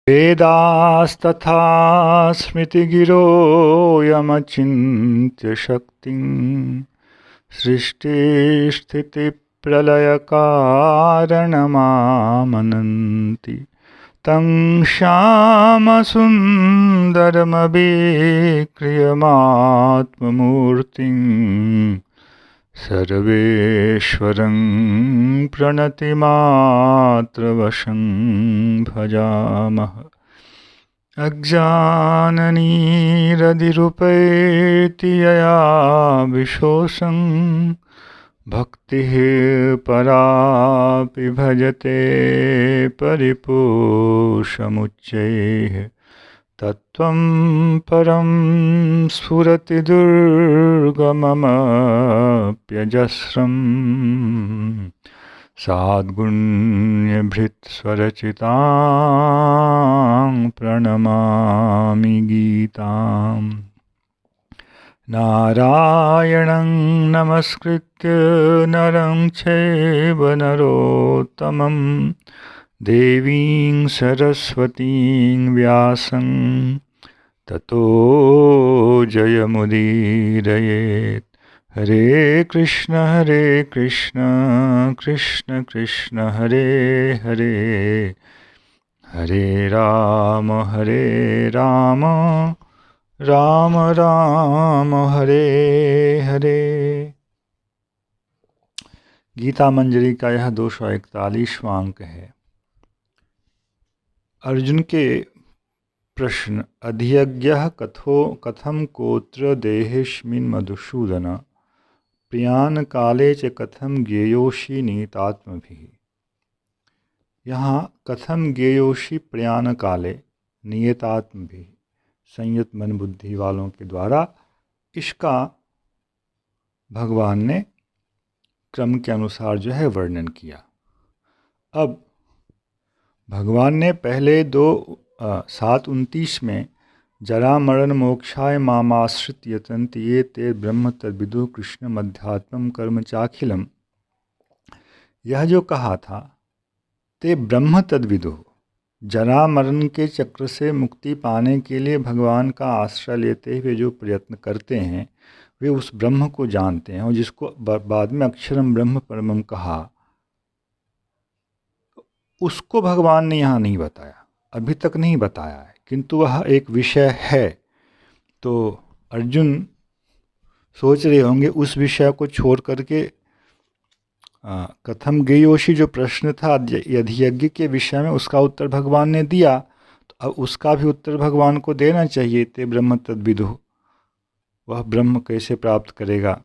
वेदास्तथा स्मृतिगिरो यमचिन्त्य शक्तिं सृष्टिस्थितिप्रलयकारणमामनन्ति तं श्यामसुन्दरमभिक्रियमात्ममूर्तिं सर्वेश्वरं प्रणतिमात्रवशं भजामः। अज्ञाननिरधिरुपैति यया विशोषं भक्तिः परापि भजते परिपोषमुच्चैः तत्त्वं परं स्फुरति दुर्गममप्यजस्रम् साद्गुण्यभृत्स्वरचितां प्रणमामि गीताम्। नारायणं नमस्कृत्य नरं चैव नरोत्तमं देवीं सरस्वतीं व्यासं ततो जयमुदीरयेत्। हरे कृष्ण कृष्ण कृष्ण हरे हरे, हरे राम राम राम हरे हरे। गीता मंजरी का यह 241वां अंक है। अर्जुन के प्रश्न। अधियज्ञः कथम कोत्र देहेऽस्मिन् मधुसूदन प्रियान काले च कथम ज्ञेयोषि नीतात्मभिः। यहाँ कथम ज्ञेयोषि प्रयाण काले नियतात्मभिः, संयत मन बुद्धि वालों के द्वारा इसका भगवान ने क्रम के अनुसार जो है वर्णन किया। अब भगवान ने पहले 7:29 में जरा मरण मोक्षाय मामाश्रित यतन्ति ये ते ब्रह्म तद्विदुः कृष्ण मध्यात्मं कर्म चाखिलम, यह जो कहा था ते ब्रह्म तद्विदुः, जरा मरण के चक्र से मुक्ति पाने के लिए भगवान का आश्रय लेते हुए जो प्रयत्न करते हैं वे उस ब्रह्म को जानते हैं, और जिसको बाद में अक्षरम ब्रह्म परमम कहा, उसको भगवान ने यहाँ नहीं बताया, अभी तक नहीं बताया है, किंतु वह एक विषय है। तो अर्जुन सोच रहे होंगे उस विषय को छोड़ करके कथम ज्ञेयोषि जो प्रश्न था अधियज्ञ के विषय में, उसका उत्तर भगवान ने दिया, तो अब उसका भी उत्तर भगवान को देना चाहिए। ते ब्रह्म तद्विदुः, वह ब्रह्म कैसे प्राप्त करेगा।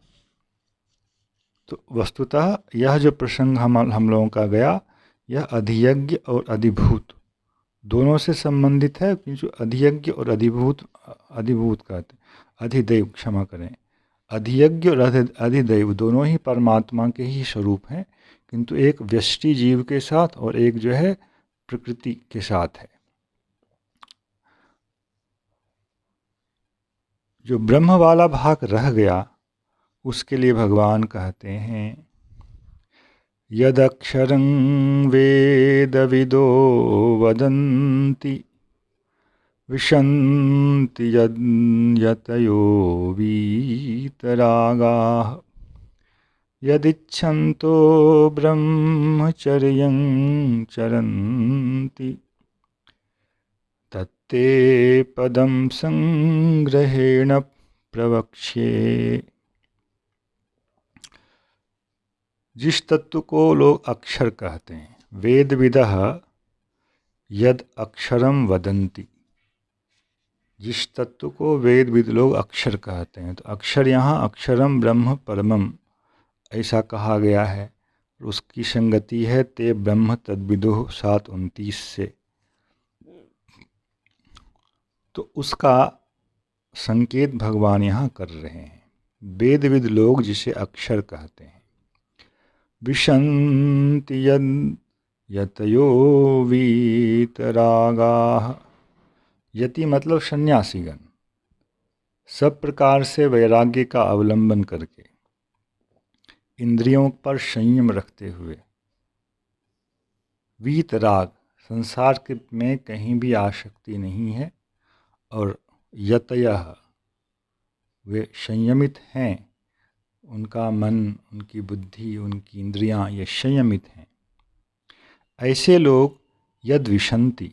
तो वस्तुतः यह जो प्रसंग हम लोगों का गया, यह अधियज्ञ और अधिभूत दोनों से संबंधित है, क्योंकि अधियज्ञ और अधिभूत कहते, अधिदैव क्षमा करें, अधियज्ञ और अधिदैव दोनों ही परमात्मा के ही स्वरूप हैं, किंतु एक व्यष्टि जीव के साथ और एक जो है प्रकृति के साथ है। जो ब्रह्म वाला भाग रह गया उसके लिए भगवान कहते हैं यदक्षरं वेदविदो वदन्ति विशन्ति यतयो वीतरागाः यदिच्छन्तो ब्रह्मचर्यं चरन्ति तत्ते पदं संग्रहेण प्रवक्ष्ये। जिस तत्व को लोग अक्षर कहते हैं, वेदविदः यद अक्षरम वदन्ति, जिस तत्व को वेदविद लोग अक्षर कहते हैं, तो अक्षर यहाँ अक्षरम ब्रह्म परमम ऐसा कहा गया है। उसकी संगति है ते ब्रह्म तद्विदुः 7:29 से। तो उसका संकेत भगवान यहाँ कर रहे हैं। वेदविद लोग जिसे अक्षर कहते हैं, विशन्ति यतयो वीतरागाः, यति मतलब सन्यासीगण, सब प्रकार से वैराग्य का अवलंबन करके, इंद्रियों पर संयम रखते हुए, वीतराग संसार के में कहीं भी आसक्ति नहीं है और यतयः वे संयमित हैं, उनका मन, उनकी बुद्धि, उनकी इंद्रियां ये संयमित हैं। ऐसे लोग यद विशन्ति,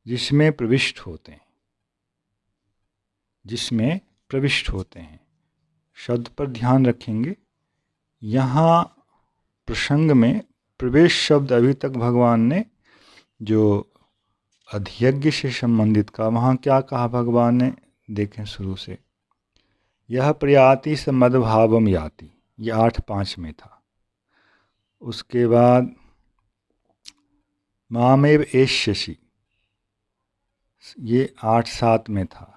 जिसमें प्रविष्ट होते हैं, जिसमें प्रविष्ट होते हैं। शब्द पर ध्यान रखेंगे। यहाँ प्रसंग में प्रवेश शब्द अभी तक भगवान ने जो अधियज्ञ से संबंधित का, वहाँ क्या कहा भगवान ने, देखें शुरू से। यह प्रयाति स मदभावम याति, ये 8:5 में था। उसके बाद मामेव एष्यसि, ये 8:7 में था।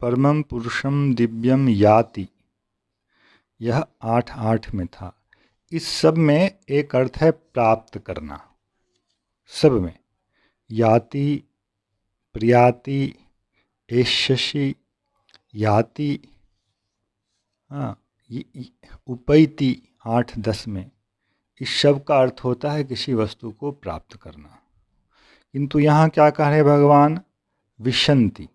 परमं पुरुषम दिव्यम याति, यह 8:8 में था। इस सब में एक अर्थ है प्राप्त करना, सब में। याति, प्रयाति, एष्यसि, याति, उपैति 8:10 में। इस सब का अर्थ होता है किसी वस्तु को प्राप्त करना। किंतु यहाँ क्या कह रहे भगवान, विशन्ति।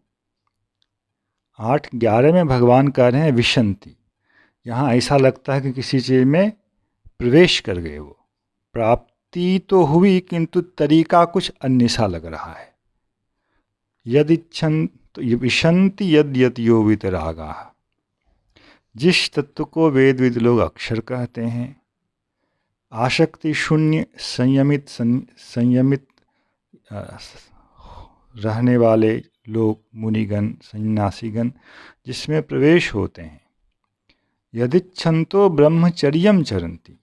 8:11 में भगवान कह रहे हैं विशन्ति। यहाँ ऐसा लगता है कि किसी चीज़ में प्रवेश कर गए, वो प्राप्ति तो हुई किंतु तरीका कुछ अन्य सा लग रहा है। यदिच्छन् विशन्ति यद यत यो वितरागा, जिस तत्व को वेद विद लोग अक्षर कहते हैं, आसक्ति शून्य संयमित रहने वाले लोग, मुनिगण, सन्यासीगण, जिसमें प्रवेश होते हैं। यदिच्छन्तो ब्रह्मचर्यम चरन्ति,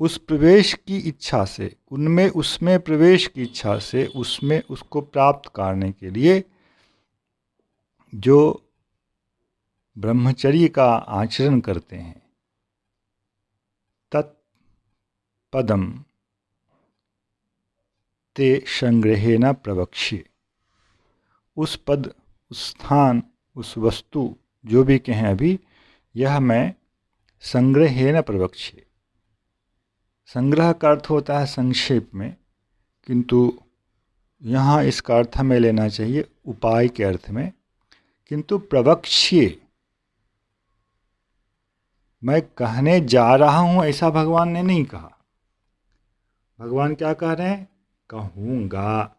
उस प्रवेश की इच्छा से, उनमें उसमें प्रवेश की इच्छा से, उसमें उसको प्राप्त करने के लिए जो ब्रह्मचर्य का आचरण करते हैं, तत्पदम ते संग्रहेण प्रवक्ष्ये, उस पद, उस स्थान, उस वस्तु, जो भी कहें अभी, यह मैं संग्रहेण प्रवक्ष्ये। संग्रह का अर्थ होता है संक्षेप में, किंतु यहाँ इसका अर्थ हमें लेना चाहिए उपाय के अर्थ में। किंतु प्रवक्ष्ये, मैं कहने जा रहा हूँ, ऐसा भगवान ने नहीं कहा। भगवान क्या कह रहे हैं, कहूँगा।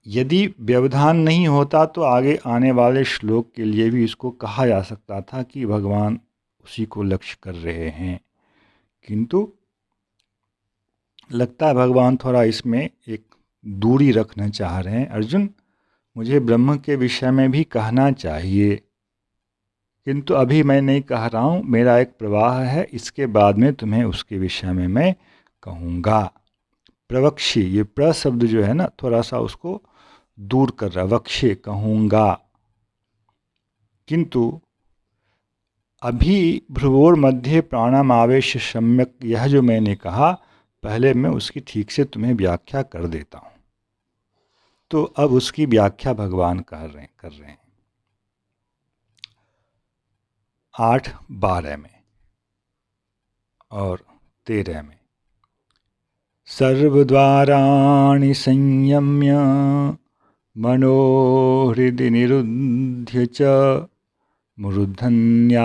यदि व्यवधान नहीं होता तो आगे आने वाले श्लोक के लिए भी इसको कहा जा सकता था कि भगवान उसी को लक्ष्य कर रहे हैं। किंतु लगता है भगवान थोड़ा इसमें एक दूरी रखना चाह रहे हैं। अर्जुन, मुझे ब्रह्म के विषय में भी कहना चाहिए, किंतु अभी मैं नहीं कह रहा हूँ, मेरा एक प्रवाह है, इसके बाद में तुम्हें उसके विषय में मैं कहूँगा। प्रवक्ष्ये, ये प्र शब्द जो है ना, थोड़ा सा उसको दूर कर रहा, वक्ष्ये, कहूँगा। किंतु अभी भ्रुवोर मध्य प्राणमावेश सम्यक, यह जो मैंने कहा, पहले मैं उसकी ठीक से तुम्हें व्याख्या कर देता हूँ। तो अब उसकी व्याख्या भगवान कर रहे हैं 8:12 में और 13 में। सर्वद्वाराणि संयम्य मनोहृदि निरुध्य च मूर्धन्याधायात्मनः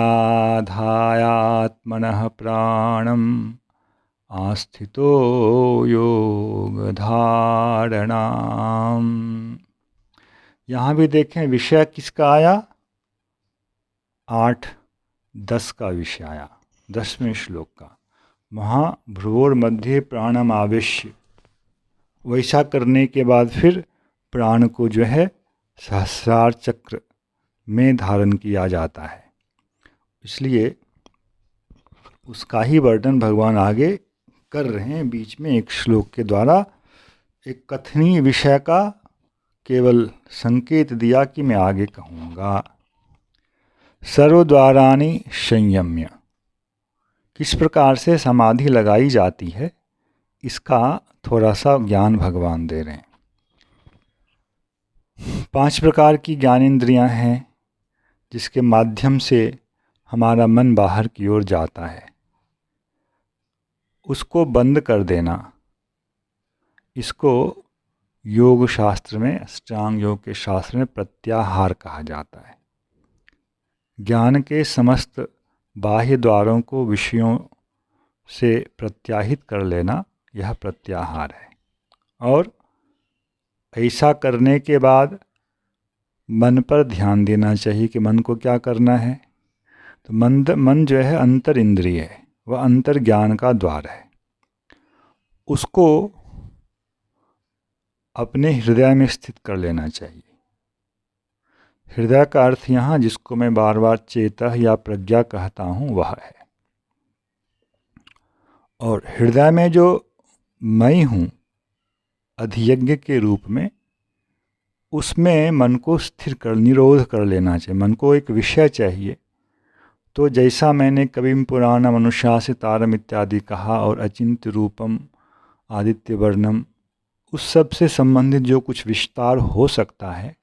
प्राणम् आस्थितो योगधारणाम्। यहाँ भी देखें विषय किसका आया, 8:10 का विषय आया, 10वें श्लोक का। वहाँ भ्रुवोर मध्य प्राणम आवेश्य, वैसा करने के बाद फिर प्राण को जो है सहस्रार चक्र में धारण किया जाता है। इसलिए उसका ही वर्णन भगवान आगे कर रहे हैं बीच में एक श्लोक के द्वारा। एक कथनीय विषय का केवल संकेत दिया कि मैं आगे कहूँगा। सर्वद्वाराणि संयम्य, किस प्रकार से समाधि लगाई जाती है, इसका थोड़ा सा ज्ञान भगवान दे रहे हैं। 5 प्रकार की ज्ञानेंद्रियां हैं जिसके माध्यम से हमारा मन बाहर की ओर जाता है, उसको बंद कर देना, इसको योग शास्त्र में, अष्टांग योग के शास्त्र में प्रत्याहार कहा जाता है। ज्ञान के समस्त बाह्य द्वारों को विषयों से प्रत्याहित कर लेना, यह प्रत्याहार है। और ऐसा करने के बाद मन पर ध्यान देना चाहिए कि मन को क्या करना है। तो मन जो है अंतर इंद्रिय है, वह अंतर ज्ञान का द्वार है। उसको अपने हृदय में स्थित कर लेना चाहिए। हृदय का अर्थ यहाँ जिसको मैं बार बार चेतः या प्रज्ञा कहता हूँ वह है। और हृदय में जो मैं हूँ अधियज्ञ के रूप में, उसमें मन को स्थिर कर, निरोध कर लेना चाहिए। मन को एक विषय चाहिए। तो जैसा मैंने कविम पुराणम अनुशासितारम इत्यादि कहा, और अचिंत्य रूपम आदित्य वर्णम, उस सब से संबंधित जो कुछ विस्तार हो सकता है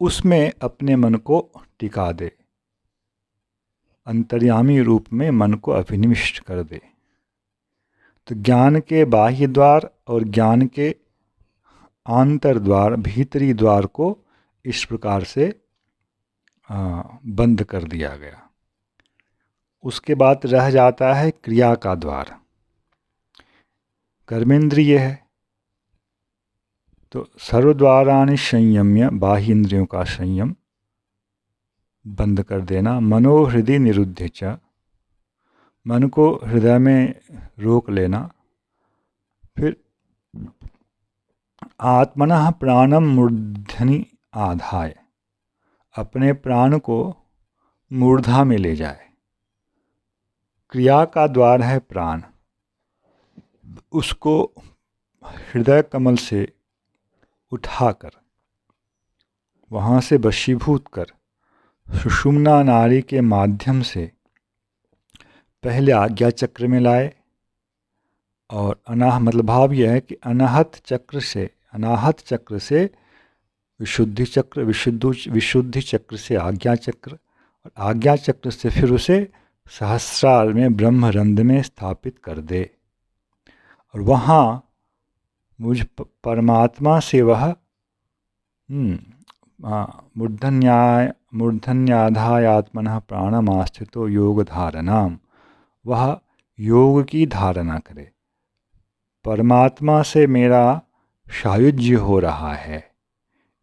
उसमें अपने मन को टिका दे, अंतर्यामी रूप में मन को अभिनिविष्ट कर दे। तो ज्ञान के बाह्य द्वार और ज्ञान के आंतर द्वार, भीतरी द्वार को इस प्रकार से बंद कर दिया गया। उसके बाद रह जाता है क्रिया का द्वार। कर्मेंद्रिय है, तो सर्वद्वाराणि संयम्य, बाह्य इंद्रियों का संयम बंद कर देना। मनोहृदय निरुद्ध च, मन को हृदय में रोक लेना। फिर आत्मनः प्राणम मूर्धनि आधाय, अपने प्राण को मूर्धा में ले जाए। क्रिया का द्वार है प्राण, उसको हृदय कमल से उठाकर वहाँ से वशीभूत कर सुषुम्ना नाड़ी के माध्यम से पहले आज्ञा चक्र में लाए। और मतलब भाव यह है कि अनाहत चक्र से विशुद्धि चक्र, विशुद्धि चक्र से आज्ञा चक्र, और आज्ञा चक्र से फिर उसे सहस्रार में ब्रह्मरंध्र में स्थापित कर दे। और वहाँ मुझ परमात्मा से वह मूर्धन्याधायात्मनः प्राणमास्थितो योग धारणाम, वह योग की धारणा करे। परमात्मा से मेरा सायुज्य हो रहा है।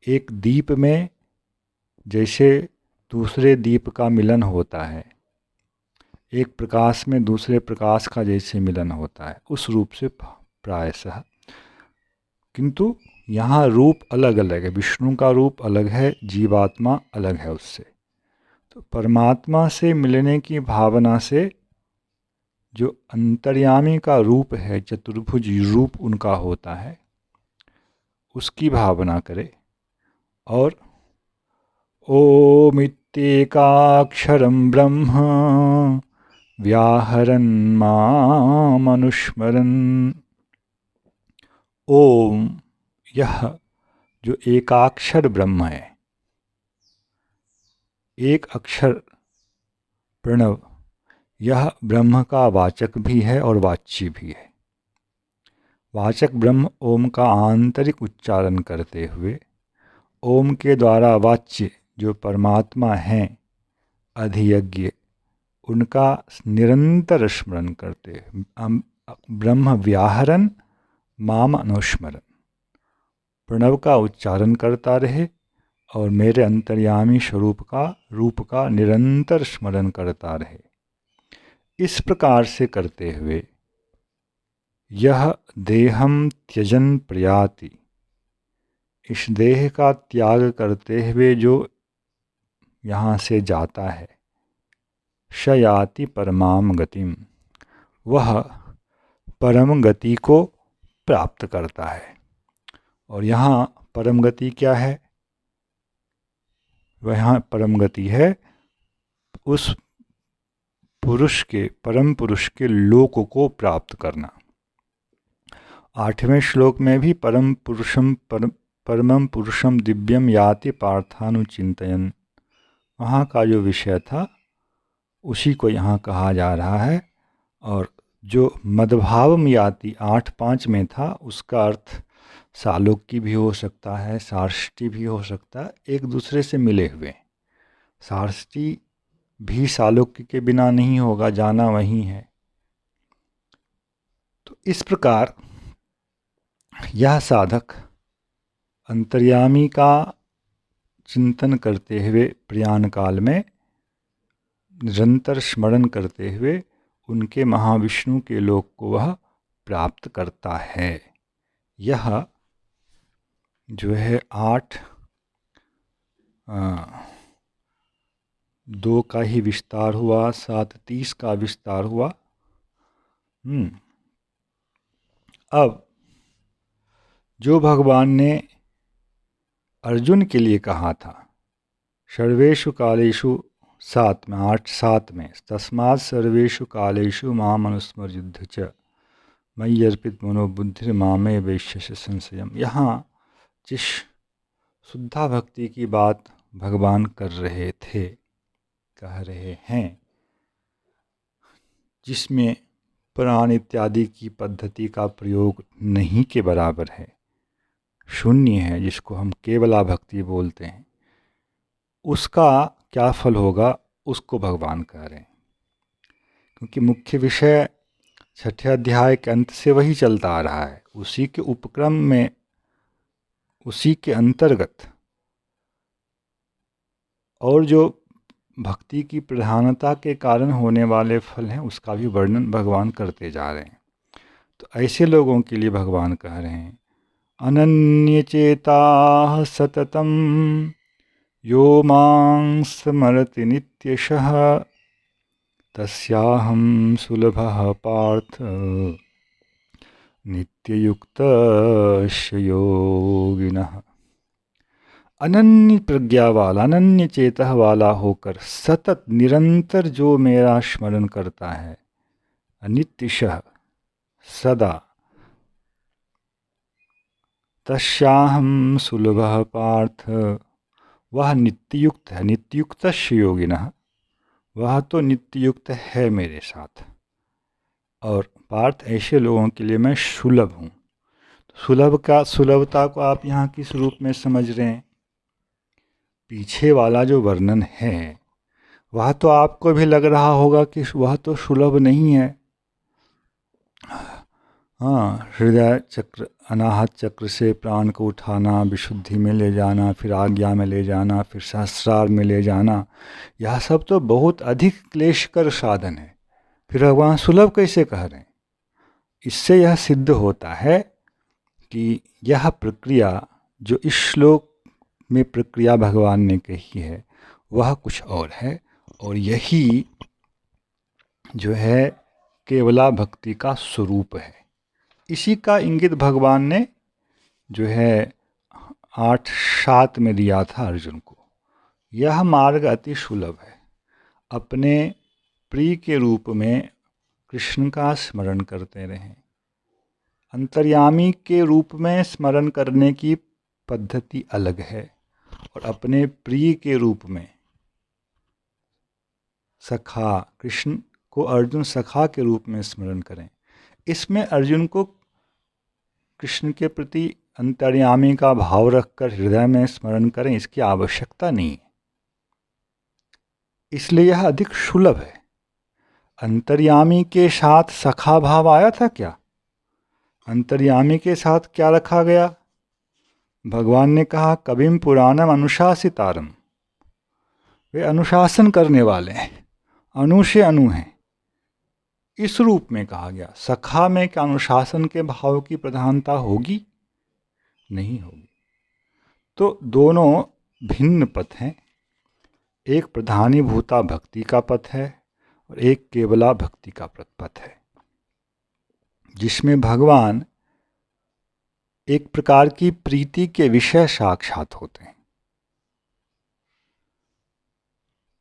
एक दीप में जैसे दूसरे दीप का मिलन होता है, एक प्रकाश में दूसरे प्रकाश का जैसे मिलन होता है, उस रूप से प्रायशः। किंतु यहाँ रूप अलग अलग है। विष्णु का रूप अलग है, जीवात्मा अलग है उससे। तो परमात्मा से मिलने की भावना से जो अंतर्यामी का रूप है, चतुर्भुज रूप उनका होता है, उसकी भावना करे। और ओमित्येकाक्षरं ब्रह्म व्याहरन् मामनुस्मरन्। ओम, यह जो एकाक्षर ब्रह्म है, एक अक्षर प्रणव, यह ब्रह्म का वाचक भी है और वाच्य भी है। वाचक ब्रह्म ओम का आंतरिक उच्चारण करते हुए, ओम के द्वारा वाच्य जो परमात्मा हैं अधियज्ञ, उनका निरंतर स्मरण करते ब्रह्म व्याहरन माम अनुस्मरन, प्रणव का उच्चारण करता रहे और मेरे अंतर्यामी रूप का निरंतर स्मरण करता रहे। इस प्रकार से करते हुए यह देहम त्यजन प्रयाति, इस देह का त्याग करते हुए जो यहाँ से जाता है, शयाति परमाम गतिम, वह परम गति को प्राप्त करता है। और यहाँ परम गति क्या है? वह परम गति है उस पुरुष के, परम पुरुष के लोक को प्राप्त करना। 8वें श्लोक में भी परमं पुरुषम दिव्यम याति पार्थानुचिंतयन्, वहाँ का जो विषय था उसी को यहाँ कहा जा रहा है। और जो मदभावम याति 8-5 में था, उसका अर्थ सालोक्य भी हो सकता है, सार्ष्टी भी हो सकता है, एक दूसरे से मिले हुए। सार्ष्टी भी सालोक्य के बिना नहीं होगा, जाना वही है। तो इस प्रकार यह साधक अंतर्यामी का चिंतन करते हुए प्रयाण काल में निरंतर स्मरण करते हुए उनके महाविष्णु के लोक को वह प्राप्त करता है। यह जो है 8-2 का ही विस्तार हुआ, 7-30 का विस्तार हुआ। अब जो भगवान ने अर्जुन के लिए कहा था सर्वेषु कालेषु 8-7 में, तस्मात् सर्वेषु कालेषु माम अनुस्मर च मयि अर्पित मनोबुद्धिर मामे वैश्यस्य संशयम। यहाँ जिस शुद्धा भक्ति की बात भगवान कर रहे थे, कह रहे हैं, जिसमें प्राण इत्यादि की पद्धति का प्रयोग नहीं के बराबर है, शून्य है, जिसको हम केवला भक्ति बोलते हैं, उसका क्या फल होगा उसको भगवान कह रहे हैं। क्योंकि मुख्य विषय 6ठे अध्याय के अंत से वही चलता आ रहा है, उसी के उपक्रम में, उसी के अंतर्गत, और जो भक्ति की प्रधानता के कारण होने वाले फल हैं उसका भी वर्णन भगवान करते जा रहे हैं। तो ऐसे लोगों के लिए भगवान कह रहे हैं अनन्यचेताः सततं यो मां स्मरति नित्यशः तस्याहं सुलभः पार्थ नित्ययुक्तस्य योगिनः। अनन्य प्रज्ञा वाला, अनन्य चेतः वाला होकर सतत निरंतर जो मेरा स्मरण करता है, नित्यशः सदा, तस्याहं सुलभः पार्थ, वह नित्ययुक्त है, नित्ययुक्तस्य योगिनः, वह तो नित्ययुक्त है मेरे साथ। और पार्थ ऐसे लोगों के लिए मैं सुलभ हूँ। सुलभता को आप यहाँ किस रूप में समझ रहे हैं? पीछे वाला जो वर्णन है वह तो आपको भी लग रहा होगा कि वह तो सुलभ नहीं है। हाँ, हृदय चक्र, अनाहत चक्र से प्राण को उठाना, विशुद्धि में ले जाना, फिर आज्ञा में ले जाना, फिर सहस्रार में ले जाना, यह सब तो बहुत अधिक क्लेशकर साधन है। फिर भगवान सुलभ कैसे कह रहे हैं? इससे यह सिद्ध होता है कि यह प्रक्रिया जो इस श्लोक में प्रक्रिया भगवान ने कही है वह कुछ और है, और यही जो है केवला भक्ति का स्वरूप है। इसी का इंगित भगवान ने जो है 8-7 में दिया था अर्जुन को। यह मार्ग अति सुलभ है। अपने प्रिय के रूप में कृष्ण का स्मरण करते रहें। अंतर्यामी के रूप में स्मरण करने की पद्धति अलग है, और अपने प्रिय के रूप में सखा, कृष्ण को अर्जुन सखा के रूप में स्मरण करें। इसमें अर्जुन को कृष्ण के प्रति अंतर्यामी का भाव रखकर हृदय में स्मरण करें, इसकी आवश्यकता नहीं है। इसलिए यह अधिक सुलभ है। अंतर्यामी के साथ सखा भाव आया था क्या? अंतर्यामी के साथ क्या रखा गया? भगवान ने कहा कविम पुराणम अनुशासितारम, वे अनुशासन करने वाले हैं, अनु से अनु हैं, इस रूप में कहा गया। सखा में क्या अनुशासन के भाव की प्रधानता होगी? नहीं होगी। तो दोनों भिन्न पथ हैं। एक प्रधानीभूता भक्ति का पथ है और एक केवला भक्ति का पथ है, जिसमें भगवान एक प्रकार की प्रीति के विषय साक्षात होते हैं।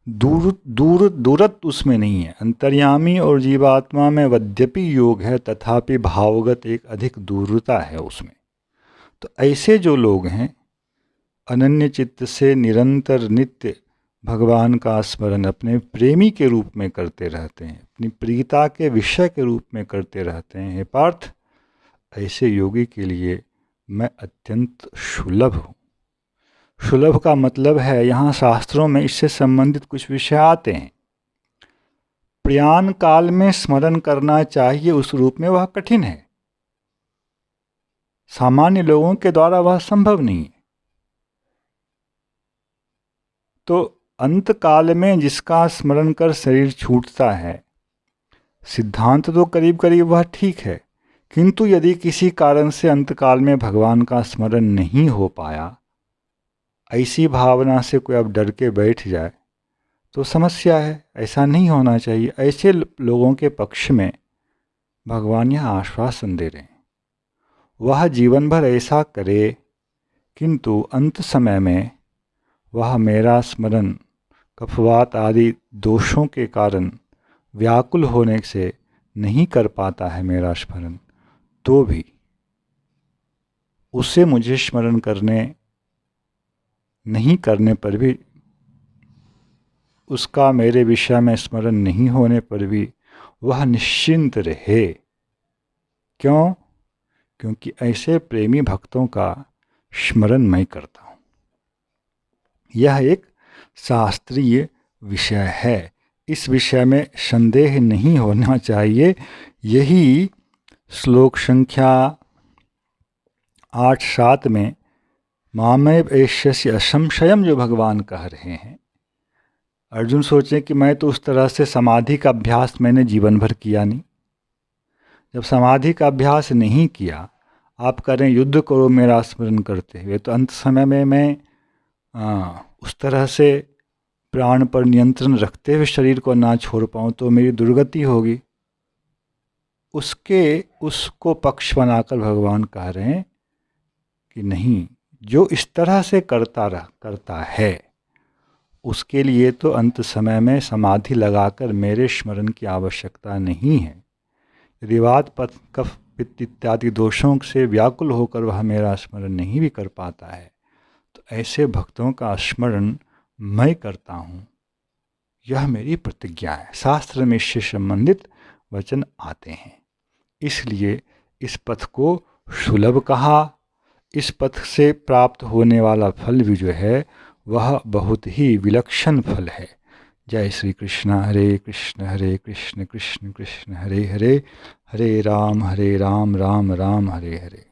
दूरत्व उसमें नहीं है। अंतर्यामी और जीवात्मा में यद्यपि योग है, तथापि भावगत एक अधिक दूरता है उसमें। तो ऐसे जो लोग हैं अनन्य चित्त से निरंतर नित्य भगवान का स्मरण अपने प्रेमी के रूप में करते रहते हैं, अपनी प्रियता के विषय के रूप में करते रहते हैं। हे पार्थ, ऐसे योगी के लिए मैं अत्यंत सुलभ हूँ। सुलभ का मतलब है, यहाँ शास्त्रों में इससे संबंधित कुछ विषय आते हैं। प्रयाण काल में स्मरण करना चाहिए उस रूप में वह कठिन है, सामान्य लोगों के द्वारा वह संभव नहीं है। तो अंत काल में जिसका स्मरण कर शरीर छूटता है, सिद्धांत तो करीब करीब वह ठीक है, किंतु यदि किसी कारण से अंतकाल में भगवान का स्मरण नहीं हो पाया, ऐसी भावना से कोई अब डर के बैठ जाए तो समस्या है। ऐसा नहीं होना चाहिए। ऐसे लोगों के पक्ष में भगवान यह आश्वासन दे रहे हैं, वह जीवन भर ऐसा करे, किंतु अंत समय में वह मेरा स्मरण कफवात आदि दोषों के कारण व्याकुल होने से नहीं कर पाता है मेरा स्मरण, तो भी उसे मुझे स्मरण नहीं करने पर भी, उसका मेरे विषय में स्मरण नहीं होने पर भी वह निश्चिंत रहे। क्यों? क्योंकि ऐसे प्रेमी भक्तों का स्मरण मैं करता हूँ। यह एक शास्त्रीय विषय है, इस विषय में संदेह नहीं होना चाहिए। यही श्लोक संख्या 8-7 में मामेव एष्यसि असंशयम जो भगवान कह रहे हैं। अर्जुन सोचें कि मैं तो उस तरह से समाधि का अभ्यास मैंने जीवन भर किया नहीं। जब समाधि का अभ्यास नहीं किया, आप करें युद्ध करो मेरा स्मरण करते हुए, तो अंत समय में मैं उस तरह से प्राण पर नियंत्रण रखते हुए शरीर को ना छोड़ पाऊँ तो मेरी दुर्गति होगी। उसको पक्ष बनाकर भगवान कह रहे हैं कि नहीं, जो इस तरह से करता है उसके लिए तो अंत समय में समाधि लगाकर मेरे स्मरण की आवश्यकता नहीं है। यदि वात कफ पित्त इत्यादि दोषों से व्याकुल होकर वह मेरा स्मरण नहीं भी कर पाता है, तो ऐसे भक्तों का स्मरण मैं करता हूँ, यह मेरी प्रतिज्ञा है। शास्त्र में इससे संबंधित वचन आते हैं, इसलिए इस पथ को सुलभ कहा। इस पथ से प्राप्त होने वाला फल भी जो है वह बहुत ही विलक्षण फल है। जय श्री कृष्ण। हरे कृष्ण कृष्ण कृष्ण हरे हरे, हरे राम राम राम हरे हरे।